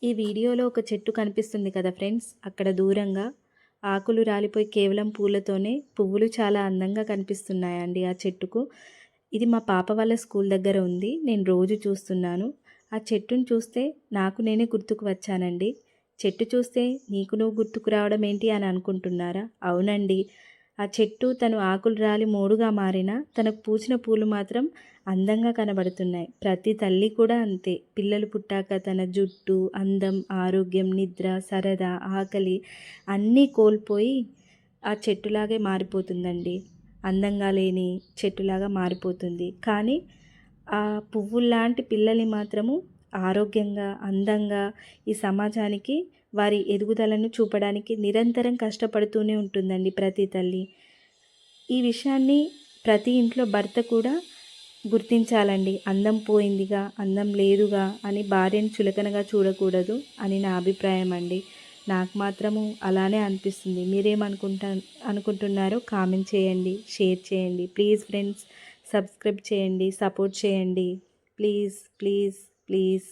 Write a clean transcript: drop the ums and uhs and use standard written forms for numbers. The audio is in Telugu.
ఈ వీడియోలో ఒక చెట్టు కనిపిస్తుంది కదా ఫ్రెండ్స్. అక్కడ దూరంగా ఆకులు రాలిపోయి కేవలం పూలతోనే పువ్వులు చాలా అందంగా కనిపిస్తున్నాయండి ఆ చెట్టుకు. ఇది మా పాప వాళ్ళ స్కూల్ దగ్గర ఉంది. నేను రోజు చూస్తున్నాను. ఆ చెట్టును చూస్తే నాకు నేనే గుర్తుకు వచ్చానండి. చెట్టు చూస్తే నీకు నువ్వు గుర్తుకు రావడం ఏంటి అని అనుకుంటున్నారా? అవునండి. ఆ చెట్టు తను ఆకులు రాలి మోడుగా మారినా తనకు పూసిన పూలు మాత్రం అందంగా కనబడుతున్నాయి. ప్రతి తల్లి కూడా అంతే. పిల్లలు పుట్టాక తన జుట్టు, అందం, ఆరోగ్యం, నిద్ర, సరదా, ఆకలి అన్నీ కోల్పోయి ఆ చెట్టులాగే మారిపోతుందండి. అందంగా లేని చెట్టులాగా మారిపోతుంది. కానీ ఆ పువ్వుల్లాంటి పిల్లల్ని మాత్రము ఆరోగ్యంగా, అందంగా ఈ సమాజానికి వారి ఎదుగుదలను చూపడానికి నిరంతరం కష్టపడుతూనే ఉంటుందండి ప్రతి తల్లి. ఈ విషయాన్ని ప్రతి ఇంట్లో భర్త కూడా గుర్తించాలండి. అందం పోయిందిగా, అందం లేదుగా అని భార్యను చులకనగా చూడకూడదు అని నా అభిప్రాయం అండి. నాకు మాత్రము అలానే అనిపిస్తుంది. అనుకుంటున్నారో కామెంట్ చేయండి, షేర్ చేయండి. ప్లీజ్ ఫ్రెండ్స్, సబ్స్క్రైబ్ చేయండి, సపోర్ట్ చేయండి. Please please please.